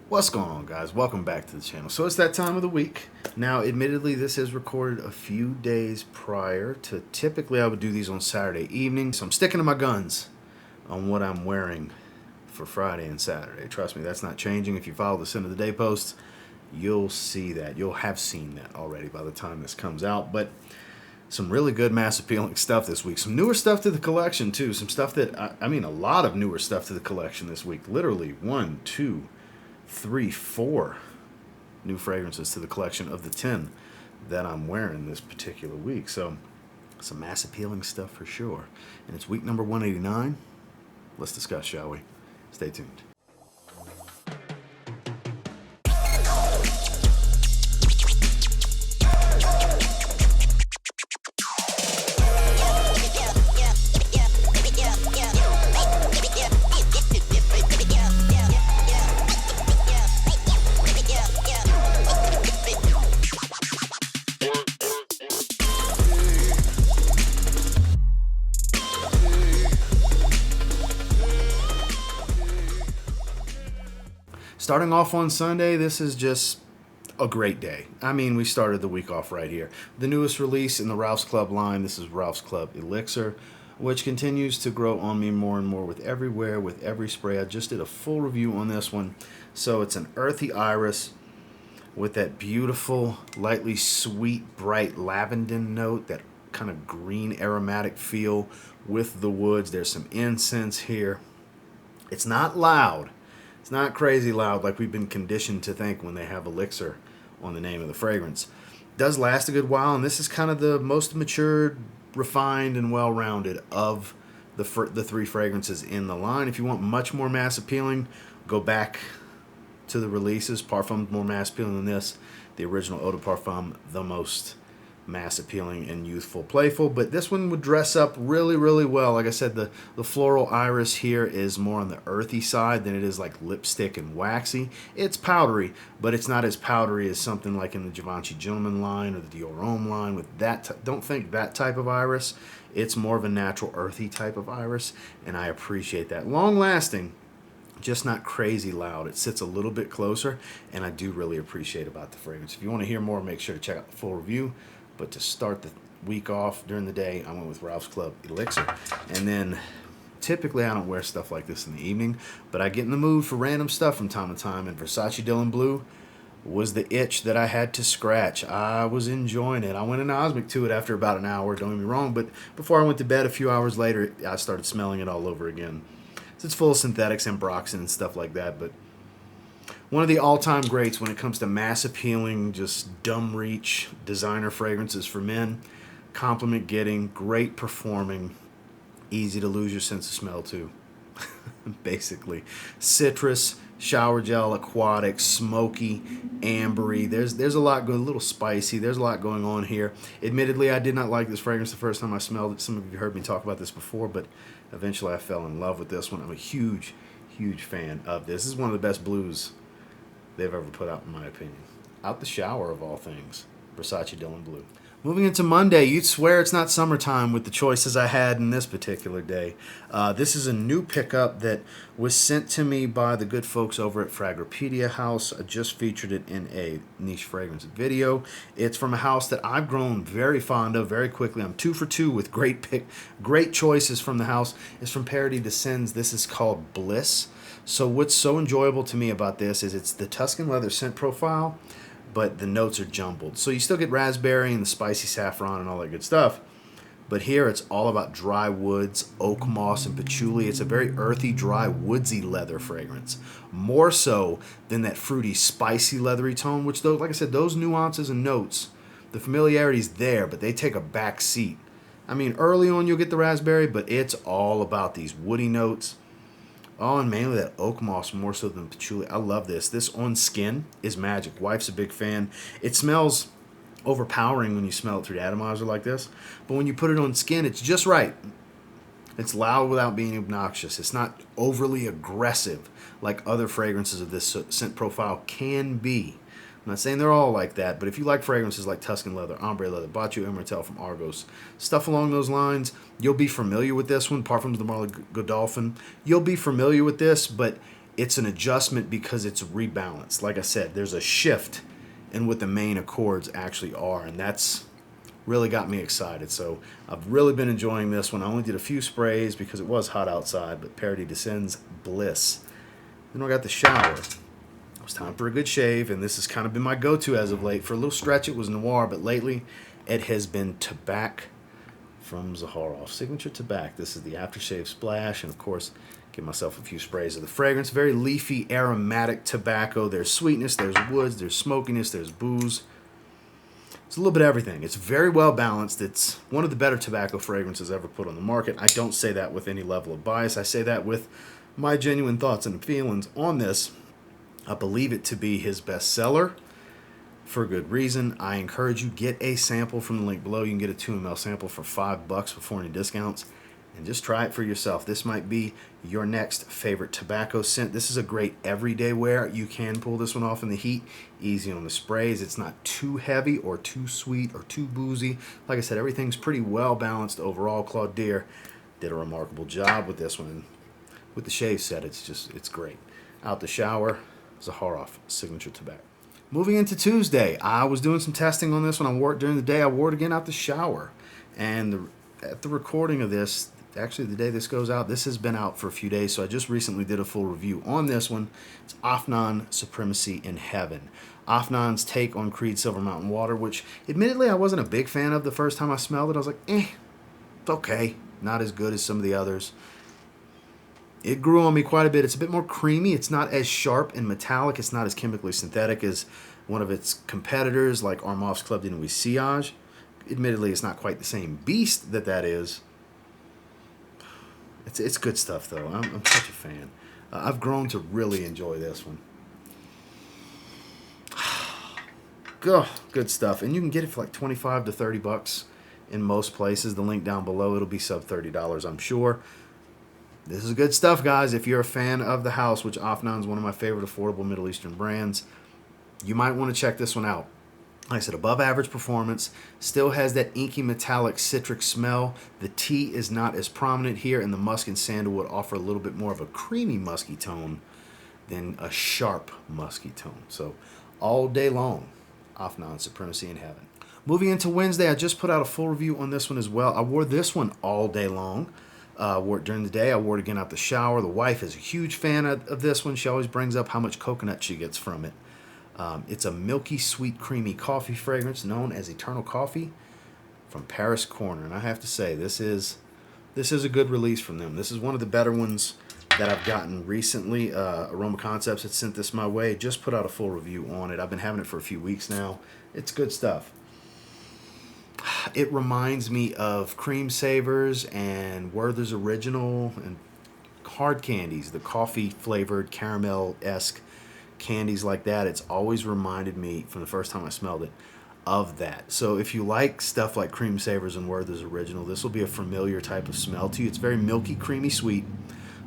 What's going on, guys? Welcome back to the channel. So it's that time of the week. Now, admittedly, this is recorded a few days prior to typically I would do these on Saturday evening. So I'm sticking to my guns on what I'm wearing for Friday and Saturday. Trust me, that's not changing. If you follow the Sin of the Day posts, you'll see that. You'll have seen that already by the time this comes out. But some really good mass appealing stuff this week. Some newer stuff to the collection, too. Some stuff that, I mean, a lot of newer stuff to the collection this week. Literally 1, 2, 3, 4 new fragrances to the collection of the 10 that I'm wearing this particular week. So some mass appealing stuff for sure. And it's week number 189. Let's discuss, shall we? Stay tuned. Starting off on Sunday, this is just a great day. I mean, we started the week off right here. The newest release in the Ralph's Club line, this is Ralph's Club Elixir, which continues to grow on me more and more with every wear, with every spray. I just did a full review on this one. So it's an earthy iris with that beautiful, lightly sweet, bright lavender note, that kind of green aromatic feel with the woods. There's some incense here. It's not loud. It's not crazy loud like we've been conditioned to think when they have Elixir on the name of the fragrance. It does last a good while, and this is kind of the most matured, refined, and well-rounded of the three fragrances in the line. If you want much more mass appealing, go back to the releases. Parfum's more mass appealing than this. The original Eau de Parfum, the most mass appealing and youthful, playful, but this one would dress up really, really well. Like I said, the floral iris here is more on the earthy side than it is like lipstick and waxy. It's powdery, but it's not as powdery as something like in the Givenchy Gentleman line or the Dior Homme line with that. Don't think that type of iris. It's more of a natural earthy type of iris, and I appreciate that. Long lasting, just not crazy loud. It sits a little bit closer, and I do really appreciate about the fragrance. If you want to hear more, make sure to check out the full review. But to start the week off during the day, I went with Ralph's Club Elixir. And then typically I don't wear stuff like this in the evening, but I get in the mood for random stuff from time to time, and Versace Dylan Blue was the itch that I had to scratch. I was enjoying it. I went anosmic to it after about an hour, don't get me wrong, but before I went to bed a few hours later, I started smelling it all over again. So it's full of synthetics and ambroxan and stuff like that, but one of the all-time greats when it comes to mass appealing, just dumb reach designer fragrances for men. Compliment getting, great performing, easy to lose your sense of smell to. Basically. Citrus, shower gel, aquatic, smoky, ambery. There's a lot going, a little spicy. There's a lot going on here. Admittedly, I did not like this fragrance the first time I smelled it. Some of you heard me talk about this before, but eventually I fell in love with this one. I'm a huge, huge fan of this. This is one of the best blues they've ever put out, in my opinion. Out the shower, of all things. Versace Dylan Blue. Moving into Monday, you'd swear it's not summertime with the choices I had in this particular day. This is a new pickup that was sent to me by the good folks over at Fragropedia House. I just featured it in a niche fragrance video. It's from a house that I've grown very fond of very quickly. I'm 2 for 2 with great choices from the house. It's from Paradis to Sens. This is called Bliss. So what's so enjoyable to me about this is it's the Tuscan leather scent profile, but the notes are jumbled. So you still get raspberry and the spicy saffron and all that good stuff. But here it's all about dry woods, oak moss, and patchouli. It's a very earthy, dry, woodsy leather fragrance. More so than that fruity, spicy, leathery tone, which, though, like I said, those nuances and notes, the familiarity's there, but they take a back seat. I mean, early on you'll get the raspberry, but it's all about these woody notes. Oh, and mainly that oak moss more so than patchouli. I love this. This on skin is magic. Wife's a big fan. It smells overpowering when you smell it through the atomizer like this. But when you put it on skin, it's just right. It's loud without being obnoxious. It's not overly aggressive like other fragrances of this scent profile can be. I'm not saying they're all like that, but if you like fragrances like Tuscan Leather, Ombre Leather, Bacio Immortelle from Argos, stuff along those lines, you'll be familiar with this one. Parfums de Marly Godolphin. You'll be familiar with this, but it's an adjustment because it's rebalanced. Like I said, there's a shift in what the main accords actually are, and that's really got me excited. So I've really been enjoying this one. I only did a few sprays because it was hot outside, but Paradis de Sens Bliss. Then I got the shower. It was time for a good shave, and this has kind of been my go-to as of late. For a little stretch, it was Noir, but lately it has been Tabac from Zaharoff. Signature Tabac. This is the aftershave splash, and of course, give myself a few sprays of the fragrance. Very leafy, aromatic tobacco. There's sweetness, there's woods, there's smokiness, there's booze. It's a little bit of everything. It's very well balanced. It's one of the better tobacco fragrances ever put on the market. I don't say that with any level of bias. I say that with my genuine thoughts and feelings on this. I believe it to be his best seller for good reason. I encourage you, get a sample from the link below. You can get a 2 ml sample for $5 before any discounts. And just try it for yourself. This might be your next favorite tobacco scent. This is a great everyday wear. You can pull this one off in the heat. Easy on the sprays. It's not too heavy or too sweet or too boozy. Like I said, everything's pretty well balanced overall. Claude Deer did a remarkable job with this one. With the shave set, it's great. Out the shower, Zaharoff Signature Tabac. Moving into Tuesday, I was doing some testing on this one. I wore it during the day. I wore it again out the shower. And at the recording of this, actually the day this goes out, this has been out for a few days, so I just recently did a full review on this one. It's Afnan Supremacy in Heaven. Afnan's take on Creed Silver Mountain Water, which admittedly I wasn't a big fan of the first time I smelled it. I was like, it's okay. Not as good as some of the others. It grew on me quite a bit. It's a bit more creamy. It's not as sharp and metallic. It's not as chemically synthetic as one of its competitors like Armav's Club de Nuit Sillage. Admittedly, it's not quite the same beast that is. It's good stuff, though. I'm such a fan. I've grown to really enjoy this one. Good stuff. And you can get it for like $25 to $30 in most places. The link down below, it'll be sub $30, I'm sure. This is good stuff, guys. If you're a fan of the house, which Afnan is one of my favorite affordable Middle Eastern brands, you might want to check this one out. Like I said, above average performance, still has that inky metallic citric smell. The tea is not as prominent here, and the musk and sandalwood offer a little bit more of a creamy musky tone than a sharp musky tone. So all day long, Afnan Supremacy in Heaven. Moving into Wednesday, I just put out a full review on this one as well. I wore this one all day long. Wore it during the day. I wore it again out the shower. The wife is a huge fan of this one. She always brings up how much coconut she gets from it. It's a milky, sweet, creamy coffee fragrance known as Eternal Coffee from Paris Corner. And I have to say, this is a good release from them. This is one of the better ones that I've gotten recently. Aroma Concepts had sent this my way. Just put out a full review on it. I've been having it for a few weeks now. It's good stuff. It reminds me of Cream Savers and Werther's Original and hard candies, the coffee-flavored caramel-esque candies like that. It's always reminded me from the first time I smelled it of that. So if you like stuff like Cream Savers and Werther's Original, this will be a familiar type of smell to you. It's very milky, creamy, sweet.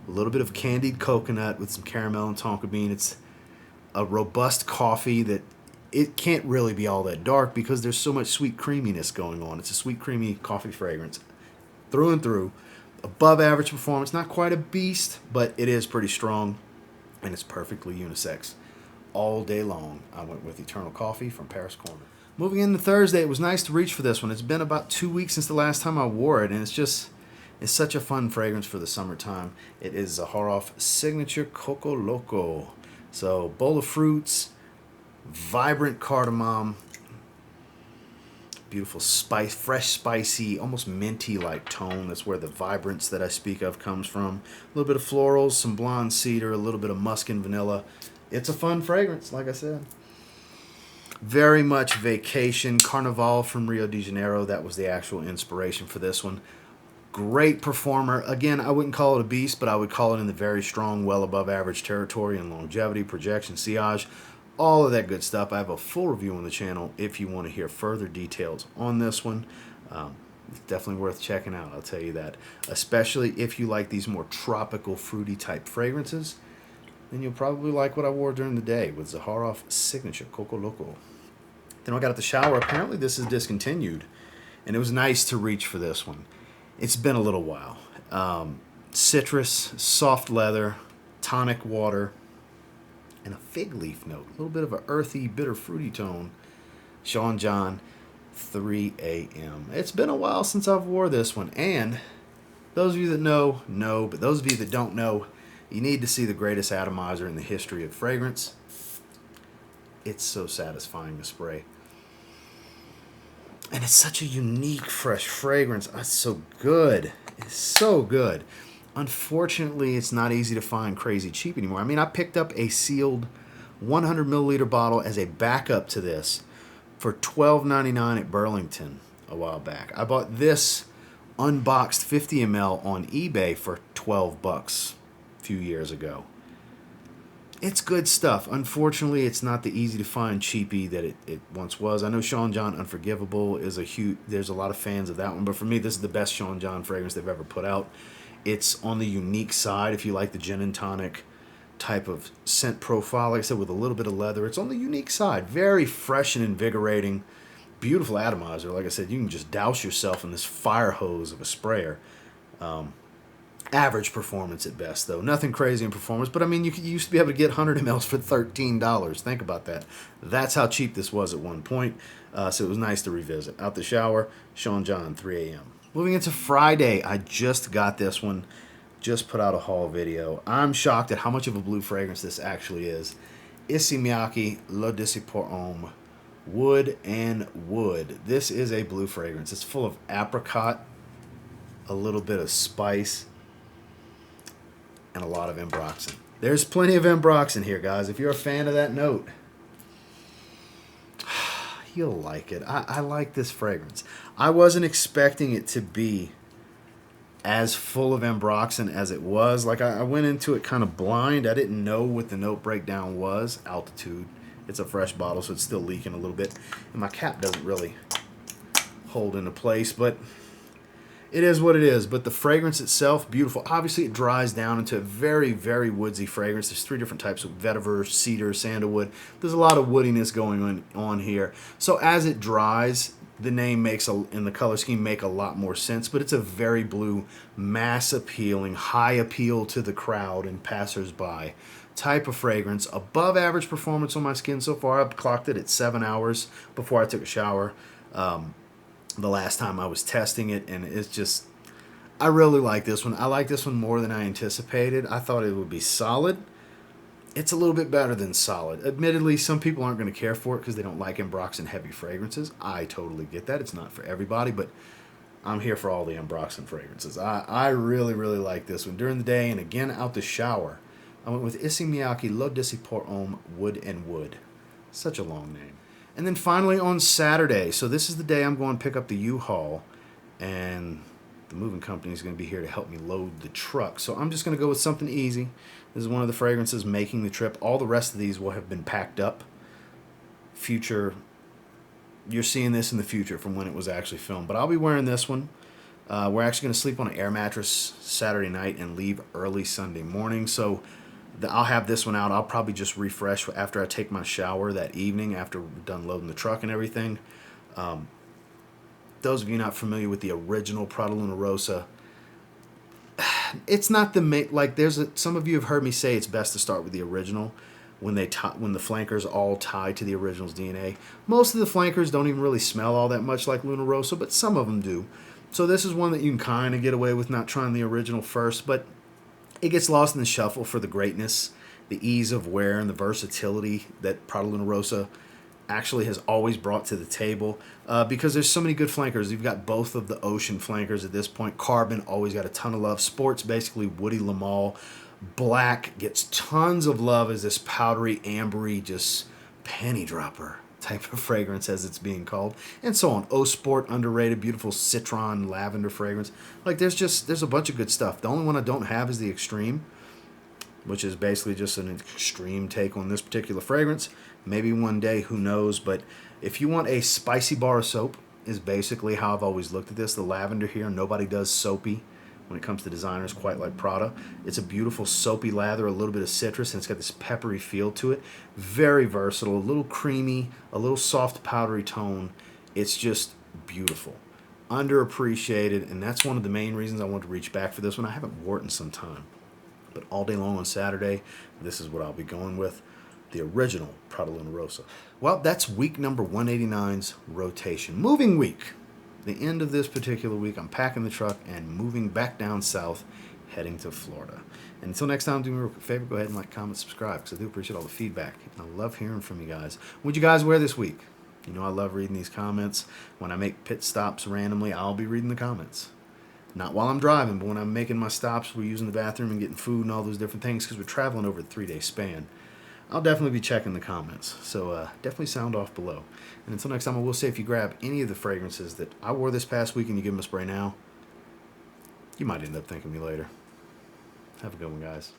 A little bit of candied coconut with some caramel and tonka bean. It's a robust coffee that it can't really be all that dark because there's so much sweet creaminess going on. It's a sweet, creamy coffee fragrance through and through. Above average performance. Not quite a beast, but it is pretty strong, and it's perfectly unisex. All day long, I went with Eternal Coffee from Paris Corner. Moving into Thursday, it was nice to reach for this one. It's been about 2 weeks since the last time I wore it, and it's such a fun fragrance for the summertime. It is Zaharoff Signature CoCoLoCo. So, bowl of fruits, vibrant cardamom, beautiful spice, fresh, spicy, almost minty-like tone. That's where the vibrance that I speak of comes from. A little bit of florals, some blonde cedar, a little bit of musk and vanilla. It's a fun fragrance, like I said. Very much vacation. Carnival from Rio de Janeiro. That was the actual inspiration for this one. Great performer. Again, I wouldn't call it a beast, but I would call it in the very strong, well above average territory in longevity, projection, sillage, all of that good stuff. I have a full review on the channel if you want to hear further details on this one. It's definitely worth checking out, I'll tell you that. Especially if you like these more tropical, fruity type fragrances, then you'll probably like what I wore during the day with Zaharoff Signature CoCoLoCo. Then I got out the shower. Apparently this is discontinued, and it was nice to reach for this one. It's been a little while. Citrus, soft leather, tonic water. and a fig leaf note. A little bit of an earthy, bitter, fruity tone. Sean John, 3 a.m. It's been a while since I've wore this one, and those of you that know, know, but those of you that don't know, you need to see the greatest atomizer in the history of fragrance. It's so satisfying to spray. And it's such a unique, fresh fragrance. It's so good. It's so good. Unfortunately, it's not easy to find crazy cheap anymore. I mean, I picked up a sealed 100 milliliter bottle as a backup to this for $12.99 at Burlington a while back. I bought this unboxed 50 ml on eBay for $12 a few years ago. It's good stuff. Unfortunately, it's not the easy to find cheapie that it once was. I know Sean John Unforgivable is a huge, there's a lot of fans of that one, but for me, this is the best Sean John fragrance they've ever put out. It's on the unique side if you like the gin and tonic type of scent profile, like I said, with a little bit of leather. It's on the unique side. Very fresh and invigorating. Beautiful atomizer. Like I said, you can just douse yourself in this fire hose of a sprayer. Average performance at best, though. Nothing crazy in performance, but I mean, you used to be able to get 100 mLs for $13. Think about that. That's how cheap this was at one point. So it was nice to revisit. Out the shower, Sean John, 3 a.m. Moving into Friday, I just got this one. Just put out a haul video. I'm shocked at how much of a blue fragrance this actually is. Issey Miyake Le Dissy Pour Homme Wood and Wood. This is a blue fragrance. It's full of apricot, a little bit of spice, and a lot of ambroxan. There's plenty of ambroxan here, guys. If you're a fan of that note, you'll like it. I like this fragrance. I wasn't expecting it to be as full of ambroxan as it was. Like, I went into it kind of blind. I didn't know what the note breakdown was. Altitude. It's a fresh bottle, so it's still leaking a little bit. And my cap doesn't really hold into place, but it is what it is. But the fragrance itself, beautiful. Obviously, it dries down into a very, very woodsy fragrance. There's 3 different types of vetiver, cedar, sandalwood. There's a lot of woodiness going on here. So as it dries, the name makes, and the color scheme make a lot more sense. But it's a very blue, mass appealing, high appeal to the crowd and passersby type of fragrance. Above average performance on my skin so far. I've clocked it at 7 hours before I took a shower. The last time I was testing it, and it's just, I really like this one. I like this one more than I anticipated. I thought it would be solid. It's a little bit better than solid. Admittedly, some people aren't going to care for it because they don't like ambroxan heavy fragrances. I totally get that. It's not for everybody, but I'm here for all the ambroxan fragrances. I really, really like this one. During the day and again out the shower, I went with Issey Miyake Le Dissy Pour Homme Wood and Wood. Such a long name. And then finally on Saturday, so this is the day I'm going to pick up the U-Haul, and the moving company is going to be here to help me load the truck. So I'm just going to go with something easy. This is one of the fragrances making the trip. All the rest of these will have been packed up. Future, you're seeing this in the future from when it was actually filmed. But I'll be wearing this one. We're actually going to sleep on an air mattress Saturday night and leave early Sunday morning. So I'll have this one out. I'll probably just refresh after I take my shower that evening after we're done loading the truck and everything. Those of you not familiar with the original Prada Luna Rossa, it's not the like. Some of you have heard me say it's best to start with the original when the flankers all tie to the original's DNA. Most of the flankers don't even really smell all that much like Luna Rossa, but some of them do. So this is one that you can kind of get away with not trying the original first, but it gets lost in the shuffle for the greatness, the ease of wear, and the versatility that Prada Luna Rossa actually has always brought to the table, because there's so many good flankers. You've got both of the ocean flankers at this point. Carbon always got a ton of love. Sports, basically woody Lamal. Black gets tons of love as this powdery, ambery, just penny dropper type of fragrance, as it's being called, and so on. O Sport, underrated, beautiful citron lavender fragrance. Like, there's a bunch of good stuff. The only one I don't have is the Extreme, which is basically just an extreme take on this particular fragrance. Maybe one day, who knows? But if you want a spicy bar of soap, is basically how I've always looked at this. The lavender here, nobody does soapy when it comes to designers quite like Prada. It's a beautiful soapy lather, a little bit of citrus, and it's got this peppery feel to it. Very versatile, a little creamy, a little soft powdery tone. It's just beautiful. Underappreciated, and that's one of the main reasons I want to reach back for this one. I haven't worn it in some time, but all day long on Saturday, this is what I'll be going with. the original Prada Rossa. Well, that's week number 189's rotation. Moving week. The end of this particular week, I'm packing the truck and moving back down south, heading to Florida. And until next time, do me a favor, go ahead and like, comment, subscribe, because I do appreciate all the feedback. And I love hearing from you guys. What'd you guys wear this week? You know I love reading these comments. When I make pit stops randomly, I'll be reading the comments. Not while I'm driving, but when I'm making my stops, we're using the bathroom and getting food and all those different things, because we're traveling over a 3-day span. I'll definitely be checking the comments, so definitely sound off below. And until next time, I will say if you grab any of the fragrances that I wore this past week and you give them a spray now, you might end up thanking me later. Have a good one, guys.